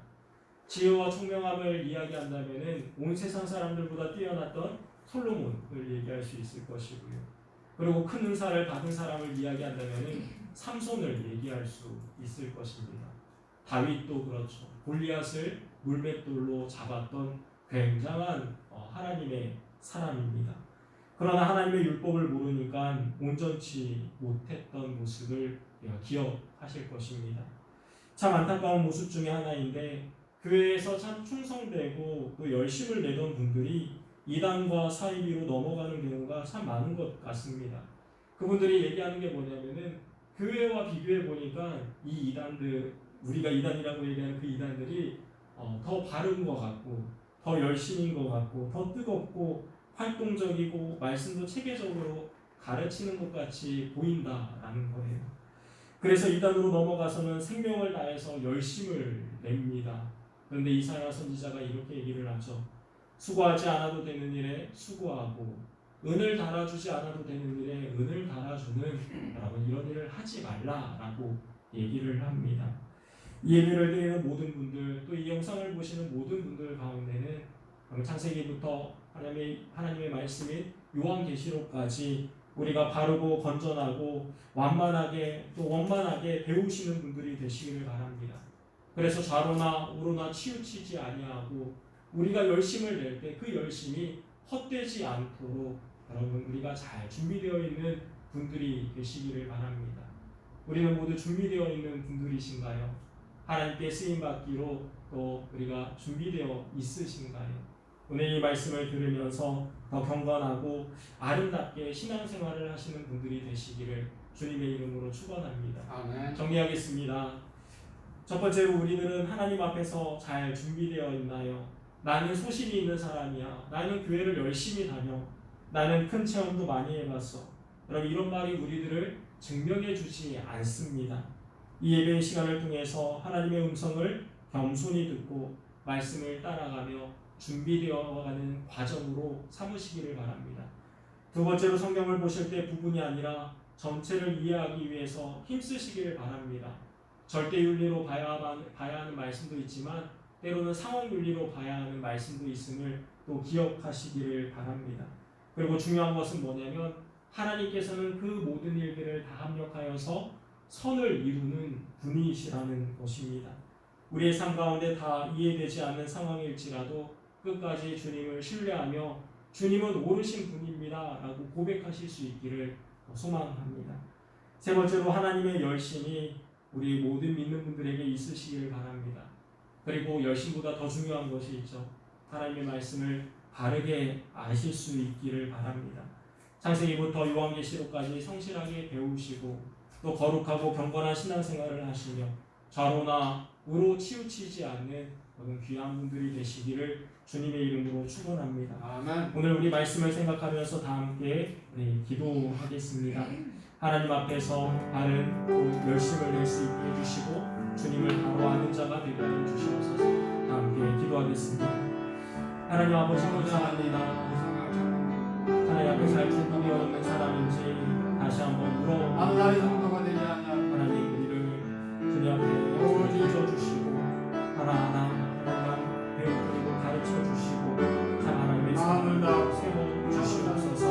지혜와 총명함을 이야기한다면은 온 세상 사람들보다 뛰어났던 솔로몬을 얘기할 수 있을 것이고요. 그리고 큰 은사를 받은 사람을 이야기한다면은 삼손을 얘기할 수 있을 것입니다. 다윗도 그렇죠. 골리앗을 물맷돌로 잡았던 굉장한 하나님의 사람입니다. 그러나 하나님의 율법을 모르니까 온전치 못했던 모습을 기억하실 것입니다. 참 안타까운 모습 중에 하나인데 교회에서 참 충성되고 또 열심을 내던 분들이 이단과 사이비로 넘어가는 경우가 참 많은 것 같습니다. 그분들이 얘기하는 게 뭐냐면은 교회와 비교해 보니까 이 이단들, 우리가 이단이라고 얘기하는 그 이단들이 더 바른 것 같고 더 열심인 것 같고 더 뜨겁고 활동적이고 말씀도 체계적으로 가르치는 것 같이 보인다라는 거예요. 그래서 이단으로 넘어가서는 생명을 다해서 열심을 냅니다. 그런데 이사야 선지자가 이렇게 얘기를 하죠. 수고하지 않아도 되는 일에 수고하고 은을 달아주지 않아도 되는 일에 은을 달아주는 여러분 이런 일을 하지 말라라고 얘기를 합니다. 이 예배를 드리는 모든 분들 또 이 영상을 보시는 모든 분들 가운데는 창세기부터 하나님의 말씀인 요한계시록까지 우리가 바르고 건전하고 완만하게 또 원만하게 배우시는 분들이 되시기를 바랍니다. 그래서 좌로나 우로나 치우치지 아니하고 우리가 열심을 낼 때 그 열심이 헛되지 않도록 여러분 우리가 잘 준비되어 있는 분들이 되시기를 바랍니다. 우리는 모두 준비되어 있는 분들이신가요? 하나님께 쓰임받기로 또 우리가 준비되어 있으신가요? 오늘 이 말씀을 들으면서 더 경건하고 아름답게 신앙생활을 하시는 분들이 되시기를 주님의 이름으로 축원합니다. 아멘. 정리하겠습니다. 첫 번째로 우리들은 하나님 앞에서 잘 준비되어 있나요? 나는 소신이 있는 사람이야. 나는 교회를 열심히 다녀. 나는 큰 체험도 많이 해봤어. 여러분 이런 말이 우리들을 증명해 주지 않습니다. 이 예배의 시간을 통해서 하나님의 음성을 겸손히 듣고 말씀을 따라가며 준비되어가는 과정으로 삼으시기를 바랍니다. 두 번째로 성경을 보실 때 부분이 아니라 전체를 이해하기 위해서 힘쓰시기를 바랍니다. 절대윤리로 봐야 하는 말씀도 있지만 때로는 상황윤리로 봐야 하는 말씀도 있음을 또 기억하시기를 바랍니다. 그리고 중요한 것은 뭐냐면 하나님께서는 그 모든 일들을 다 합력하여서 선을 이루는 분이시라는 것입니다. 우리의 삶 가운데 다 이해되지 않는 상황일지라도 끝까지 주님을 신뢰하며 주님은 옳으신 분입니다 라고 고백하실 수 있기를 소망합니다. 세 번째로 하나님의 열심이 우리 모든 믿는 분들에게 있으시기를 바랍니다. 그리고 열심보다 더 중요한 것이 있죠. 하나님의 말씀을 바르게 아실 수 있기를 바랍니다. 창세기부터 요한계시록까지 성실하게 배우시고 또 거룩하고 경건한 신앙생활을 하시며 좌로나 우로 치우치지 않는 귀한 분들이 되시기를 주님의 이름으로 축원합니다. 아멘. 오늘 우리 말씀을 생각하면서 다 함께 기도하겠습니다. 하나님 앞에서 바른 열심을 낼 수 있게 해주시고 주님을 바로 아는 자가 되게 하여 주시옵소서. 다 함께 기도하겠습니다. 하나님 아버지 감사합니다. 하나님 앞에 잘 준비되어 있는 사람인지 다시 한번 하나님 성도가 되지 않냐. 하나님 우리를 주님 앞에 잊어주시고 하나하나 하나님만 배우고 가르쳐주시고 참 하나님의 성을 세워주시옵소서.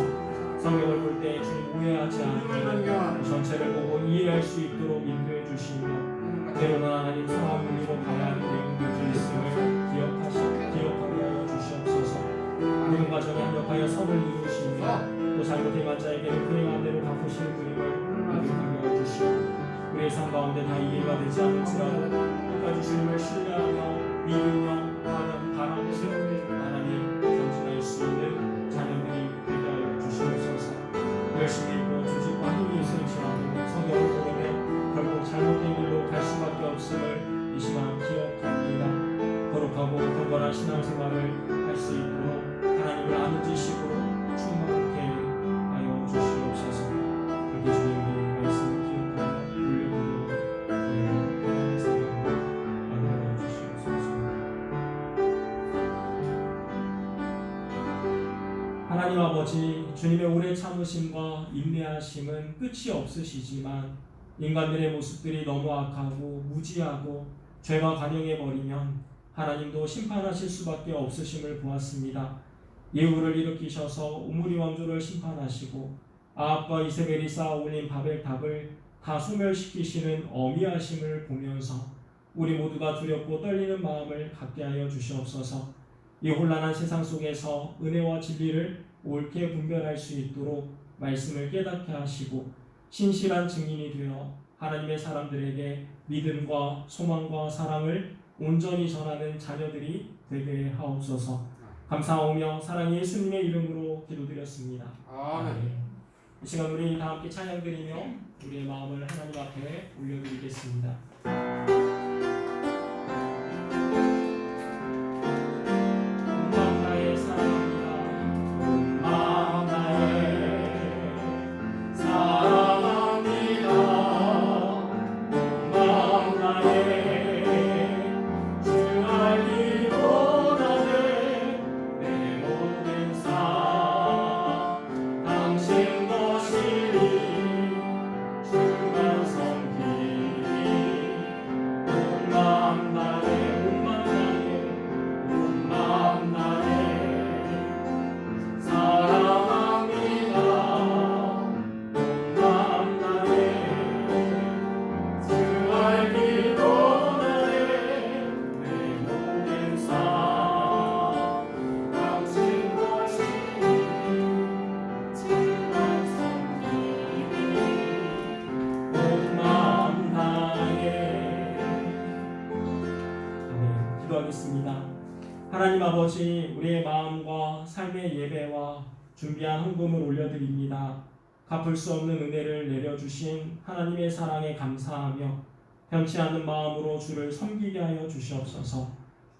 성경을 볼 때 주님 오해하지 않고 전체를 보고 이해할 수 있도록 인도해 주시며 때로는 하나님 상황을 이고 가야 하는 내용들이 있음을 기억하게 하여 주시옵소서. 모든 과정에 합력하여 선을 이루시며 또 잘못 행한 자에게는 그 행한 대로 갚으시는 그림을 만족하게 하여 주시고 우리의 삶 가운데 다 이해가 되지 않을지라도 끝까지 주님을 신뢰하며 믿으며 바라보며 하나님 전진할 수 있는 자녀들이 되게 하여 주시옵소서. 열심히 있고 조직과 힘이 있을지라도 성경을 보려면 결국 잘못된 길로 갈 수밖에 없음을 이 시간 기억합니다. 거룩하고 경건한 신앙생활을 할 수 있도록 하나님을 아는 지식으로 충만하게 하여 주시옵소서. 그렇게 주님의 말씀을 기억하며 물려보고 하나님의 생각을 만들어 주시옵소서. 하나님 아버지, 주님의 오래 참으심과 인내하심은 끝이 없으시지만 인간들의 모습들이 너무 악하고 무지하고 죄가 관영해 버리면 하나님도 심판하실 수밖에 없으심을 보았습니다. 예후를 일으키셔서 우므리 왕조를 심판하시고 아합과 이세벨이 쌓아올린 바벨탑을 다 소멸시키시는 어미하심을 보면서 우리 모두가 두렵고 떨리는 마음을 갖게 하여 주시옵소서. 이 혼란한 세상 속에서 은혜와 진리를 옳게 분별할 수 있도록 말씀을 깨닫게 하시고 신실한 증인이 되어 하나님의 사람들에게 믿음과 소망과 사랑을 온전히 전하는 자녀들이 되게 하옵소서. 감사하오며 사랑의 예수님의 이름으로 기도드렸습니다. 아멘. 이 시간 우리 다 함께 찬양드리며 우리의 마음을 하나님 앞에 올려드리겠습니다. 온 마음 다해 사랑합니다. 온 마음 다해 사랑합니다. 온 마음 다해 주 알기 원하는 내 모든 삶 당신 것이니 주만 섬기니 온 마음 다해 온 마음 다해 온 마음 다해 사랑합니다. 온 마음 다해 주 알기 원하는 내 모든 삶 당신 것이니 주만 섬기니 온 마음 다해. 아멘. 기도하겠습니다. 하나님 아버지, 우리의 마음과 삶의 예배와 준비한 헌금을 올려드립니다. 갚을 수 없는 은혜를 내려주신 하나님의 사랑에 감사하며 변치 않는 마음으로 주를 섬기게 하여 주시옵소서.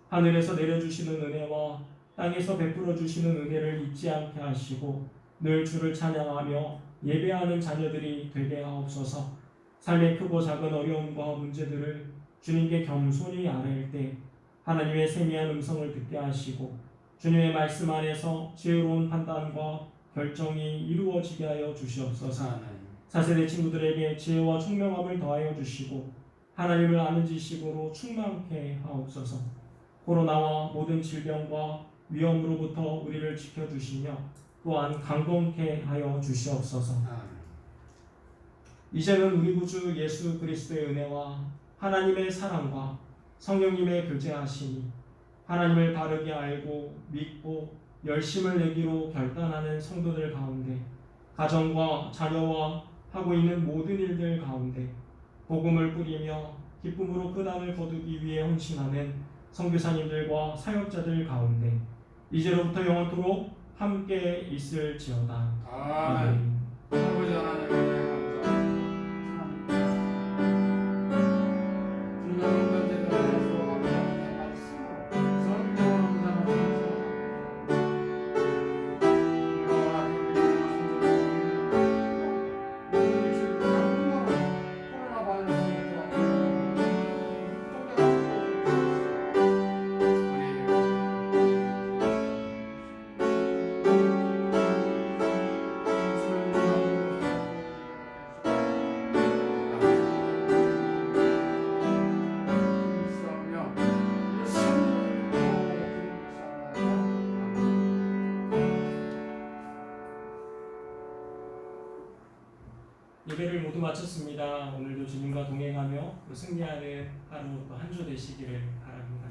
하늘에서 내려주시는 은혜와 땅에서 베풀어 주시는 은혜를 잊지 않게 하시고 늘 주를 찬양하며 예배하는 자녀들이 되게 하옵소서. 삶의 크고 작은 어려움과 문제들을 주님께 겸손히 아뢰일 때 하나님의 세미한 음성을 듣게 하시고 주님의 말씀 안에서 지혜로운 판단과 결정이 이루어지게 하여 주시옵소서. 아멘. 4세대 친구들에게 지혜와 총명함을 더하여 주시고 하나님을 아는 지식으로 충만케 하옵소서. 코로나와 모든 질병과 위험으로부터 우리를 지켜주시며 또한 강건케 하여 주시옵소서. 아멘. 이제는 우리 구주 예수 그리스도의 은혜와 하나님의 사랑과 성령님의 교제하심이 하나님을 바르게 알고 믿고 열심을 내기로 결단하는 성도들 가운데, 가정과 자녀와 하고 있는 모든 일들 가운데 복음을 뿌리며 기쁨으로 그 땅을 거두기 위해 헌신하는 선교사님들과 사역자들 가운데 이제로부터 영원토록 함께 있을지어다. 아멘. 아버지 하나님 감사합니다. 주님의 은혜를 베풀어 말씀으로 성경을 묵상하면서 예배를 모두 마쳤습니다. 오늘도 주님과 동행하며 승리하는 하루 또 한 주 되시기를 바랍니다.